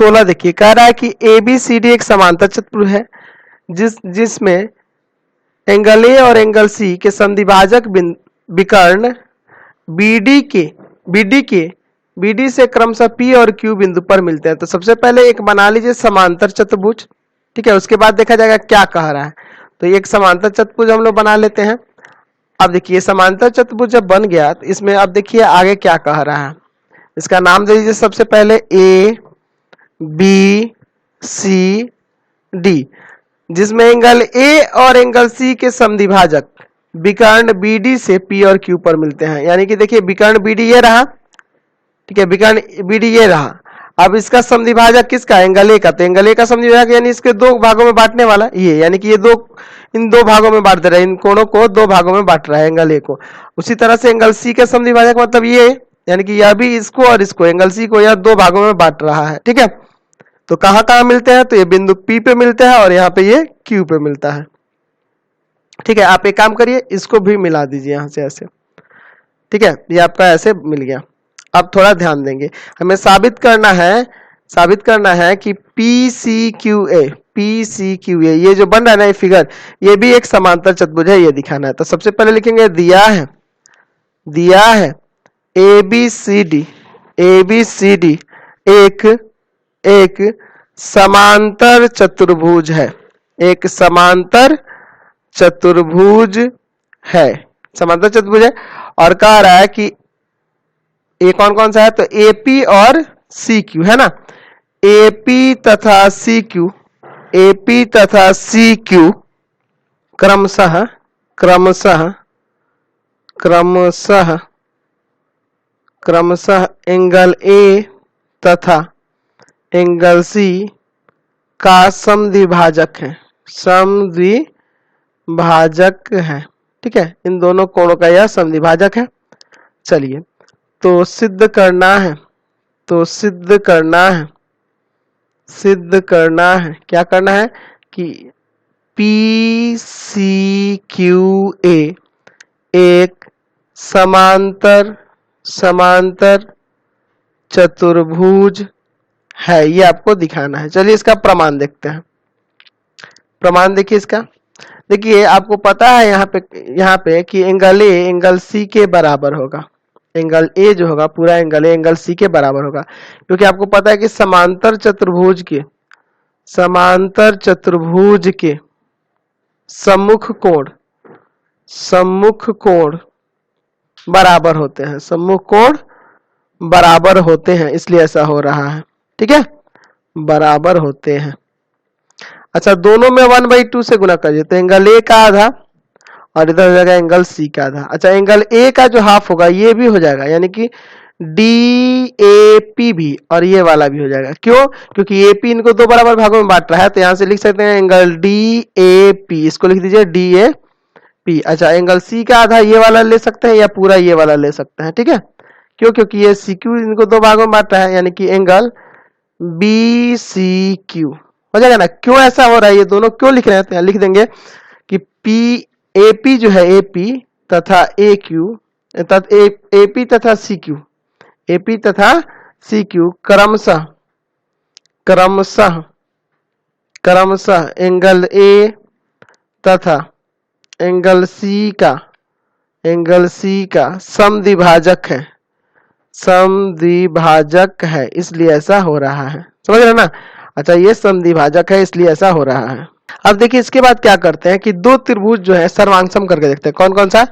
16 देखिए, कह रहा है कि ABCD एक समांतर चतुर्भुज है जिसमें एंगल ए और एंगल सी के समद्विभाजक विकर्ण BD से क्रमशः P और Q बिंदु पर मिलते हैं। तो सबसे पहले एक बना लीजिए समांतर चतुर्भुज, ठीक है। उसके बाद देखा जाएगा क्या कह रहा है। तो एक समांतर चतुर्भुज हम लोग बना लेते हैं। अब देखिए समांतर चतुर्भुज जब बन गया तो इसमें अब देखिए आगे क्या कह रहा है। इसका नाम दे दीजिए सबसे पहले ABCD, जिसमें एंगल ए और एंगल सी के समद्विभाजक विकर्ण BD से P और Q पर मिलते हैं। यानी कि देखिए विकर्ण BD ये रहा, ठीक है, विकर्ण BD ये रहा। अब इसका समद्विभाजक किसका, एंगल ए का। तो एंगल ए का समद्विभाजक यानी इसके दो भागों में बांटने वाला ये, यानी कि ये इन दो भागों में बांट दे रहा है, इन कोणों को दो भागों में बांट रहा है एंगल ए को। उसी तरह से एंगल सी का समद्विभाजक मतलब ये, यानी कि यह भी इसको और इसको एंगल सी को यह दो भागों में बांट रहा है, ठीक है। तो कहां कहां मिलते हैं, तो ये बिंदु P पे मिलते हैं और यहाँ पे ये Q पे मिलता है, ठीक है। आप एक काम करिए, इसको भी मिला दीजिए यहां से ऐसे, ठीक है। ये आपका ऐसे मिल गया। अब थोड़ा ध्यान देंगे, हमें साबित करना है कि PCQA ये जो बन रहा है ना ये फिगर, ये भी एक समांतर चतुर्भुज है, ये दिखाना है। तो सबसे पहले लिखेंगे दिया है ABCD एक समांतर चतुर्भुज है, एक समांतर चतुर्भुज है, समांतर चतुर्भुज है। और कह रहा है कि ये कौन कौन सा है, तो AP और CQ है ना। AP तथा CQ क्रमशः एंगल A तथा एंगल C का समद्विभाजक है, ठीक है। इन दोनों कोणों का यह समद्विभाजक है। चलिए, तो सिद्ध करना है, क्या करना है कि PCQA एक समांतर चतुर्भुज है, ये आपको दिखाना है। चलिए इसका प्रमाण देखते हैं। प्रमाण देखिए इसका, देखिए आपको पता है यहाँ पे कि एंगल ए एंगल सी के बराबर होगा। एंगल ए जो होगा पूरा एंगल ए एंगल सी के बराबर होगा, क्योंकि आपको पता है कि समांतर चतुर्भुज के सम्मुख कोण बराबर होते हैं, इसलिए ऐसा हो रहा है, ठीक है, बराबर होते हैं। अच्छा, दोनों में 1/2 से गुना करिए तो एंगल ए का आधा और इधर हो जाएगा एंगल सी का आधा। अच्छा, एंगल ए का जो हाफ होगा ये भी हो जाएगा, यानी कि DAP भी और ये वाला भी हो जाएगा। क्यों, क्योंकि AP इनको दो बराबर भागों में बांट रहा है। तो यहां से लिख सकते हैं एंगल DAP, इसको लिख दीजिए DAP। अच्छा, एंगल सी का आधा ये वाला ले सकते हैं या पूरा ये वाला ले सकते हैं, ठीक है। क्यों, क्योंकि ये CQ इनको दो भागों में बांट रहा है, यानी कि एंगल BCQ हो जाएगा ना। क्यों ऐसा हो रहा है, ये दोनों क्यों लिख रहे हैं, तो यहाँ लिख देंगे कि AP जो है AP तथा AP तथा CQ क्रमशः एंगल A तथा एंगल C का समद्विभाजक है, इसलिए ऐसा हो रहा है। समझ रहे ना। अच्छा, ये समद्विभाजक है इसलिए ऐसा हो रहा है। अब देखिए इसके बाद क्या करते हैं कि दो त्रिभुज जो है सर्वांगसम करके देखते हैं। कौन कौन सा,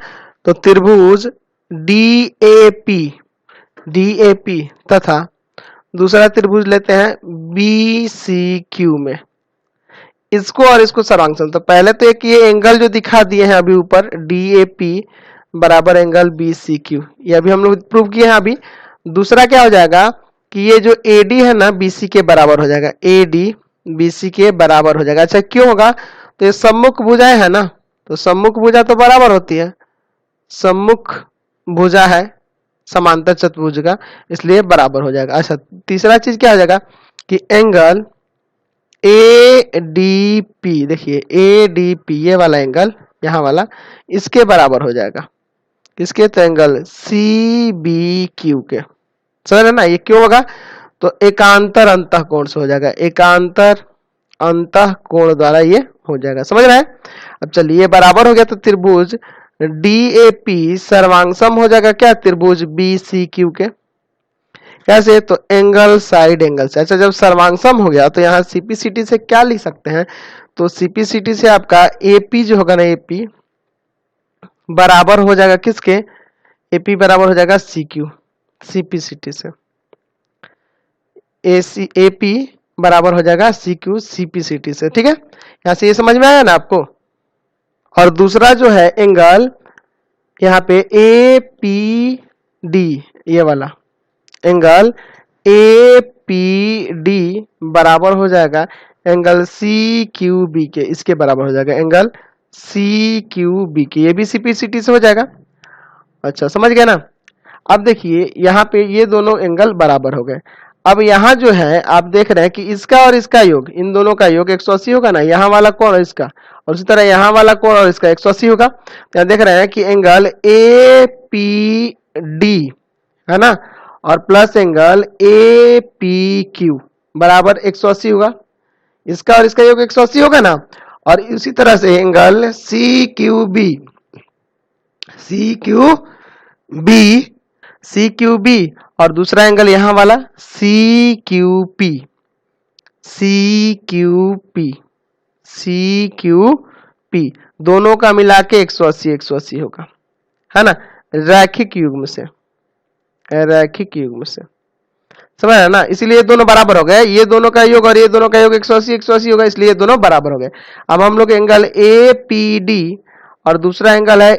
तो त्रिभुज DAP तथा दूसरा त्रिभुज लेते हैं BCQ में, इसको और इसको सर्वांगसम। तो पहले तो एक ये एंगल जो दिखा दिए हैं अभी ऊपर DAP बराबर एंगल BCQ, ये अभी हम लोग प्रूव किए हैं अभी। दूसरा क्या हो जाएगा कि ये जो AD है ना BC के बराबर हो जाएगा, AD BC के बराबर हो जाएगा। अच्छा, क्यों होगा, तो ये सम्मुख भुजाएं है ना, तो सम्मुख भुजा तो बराबर होती है, सम्मुख भुजा है समांतर चतुर्भुज का, इसलिए बराबर हो जाएगा। अच्छा, तीसरा चीज क्या हो जाएगा कि एंगल ADP, देखिए ADP ये वाला एंगल यहाँ वाला इसके बराबर हो जाएगा, किसके, तो एंगल CBQ के। समझ रहे ना। ये क्यों होगा, तो एकांतर अंतः कोण से हो जाएगा, एकांतर अंतः कोण द्वारा ये हो जाएगा। समझ रहे हैं? अब चलिए बराबर हो गया तो त्रिभुज DAP सर्वांगसम हो जाएगा क्या, त्रिभुज BCQ के। कैसे? तो एंगल साइड एंगल से। अच्छा जब सर्वांगसम हो गया तो यहाँ CPCT से क्या लिख सकते हैं, तो CPCT से आपका AP जो होगा ना, AP बराबर हो जाएगा किसके, AP बराबर हो जाएगा CQ, CPCT से AP बराबर हो जाएगा CQ CPCT से। ठीक है, यहाँ से ये समझ में आया ना आपको। और दूसरा जो है एंगल यहाँ पे APD, ये वाला एंगल APD बराबर हो जाएगा एंगल CQB के, इसके बराबर हो जाएगा एंगल CQB के, ये भी CPCT से हो जाएगा। अच्छा समझ गए ना। अब देखिए यहाँ पे ये दोनों एंगल बराबर हो गए। अब यहाँ जो है आप देख रहे हैं कि इसका और इसका योग, इन दोनों का योग 180 होगा ना, यहाँ वाला कोण और इसका, और उसी तरह यहाँ वाला कोण और इसका 180 होगा। तो यहाँ देख रहे हैं कि एंगल APD है ना, और प्लस एंगल APQ बराबर 180 होगा, इसका और इसका योग 180 होगा ना। और इसी तरह से एंगल CQB और दूसरा एंगल यहाँ वाला CQP दोनों का मिला के 180 होगा, है ना, रैखिक युग्म से, रैखिक युग्म से। समझ रहे ना, इसलिए दोनों बराबर हो गए, ये दोनों का योग और ये दोनों का योग 180 होगा, इसलिए दोनों बराबर हो गए। अब हम लोग एंगल APD और दूसरा एंगल है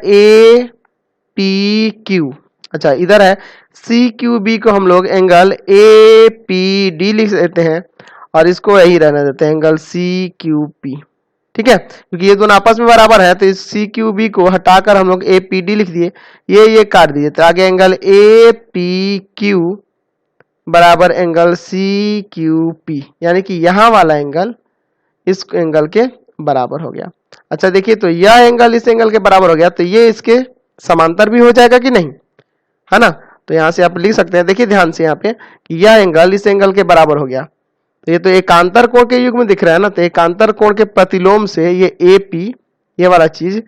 APQ, अच्छा इधर है CQB को हम लोग एंगल APD लिख देते हैं और इसको यही रहने देते हैं एंगल CQP। ठीक है, क्योंकि ये दोनों आपस में बराबर है तो इस CQB को हटाकर हम लोग APD लिख दिए, ये काट दिए, तो आगे एंगल APQ बराबर एंगल CQP, यानी कि यहाँ वाला एंगल इस एंगल के बराबर हो गया। अच्छा देखिए, तो यह एंगल इस एंगल के बराबर हो गया, तो ये इसके समांतर भी हो जाएगा कि नहीं, है ना। तो यहाँ से आप लिख सकते हैं, देखिए ध्यान से यहाँ पे कि यह एंगल इस एंगल के बराबर हो गया, तो ये तो एकांतर कोण के युग में दिख रहा है ना, तो एकांतर कोण के प्रतिलोम से ये AP, ये वाला चीज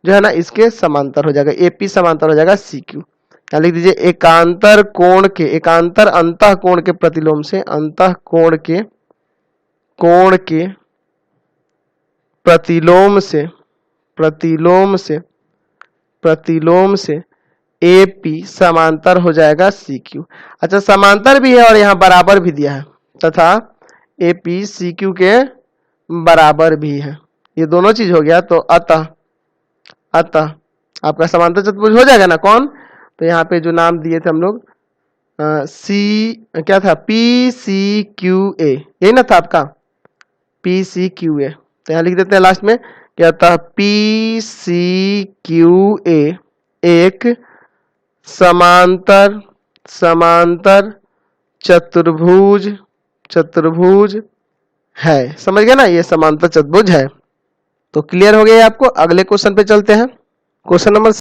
जो है ना, इसके समांतर हो जाएगा, AP समांतर हो जाएगा CQ। यहाँ लिख दीजिए एकांतर कोण के, एकांतर अंतः कोण के प्रतिलोम से, अंतः कोण के प्रतिलोम से AP समांतर हो जाएगा CQ। अच्छा समांतर भी है और यहाँ बराबर भी दिया है, तथा AP CQ के बराबर भी है, ये दोनों चीज हो गया। तो अतः आपका समांतर चतुर्भुज हो जाएगा ना। कौन? तो यहाँ पे जो नाम दिए थे हम लोग क्या था, PCQA, यही ना था आपका PCQA। तो यहाँ लिख देते हैं लास्ट में कि अतः PCQA एक समांतर चतुर्भुज है। समझ गए ना, ये समांतर चतुर्भुज है। तो क्लियर हो गया आपको। अगले क्वेश्चन पे चलते हैं, क्वेश्चन नंबर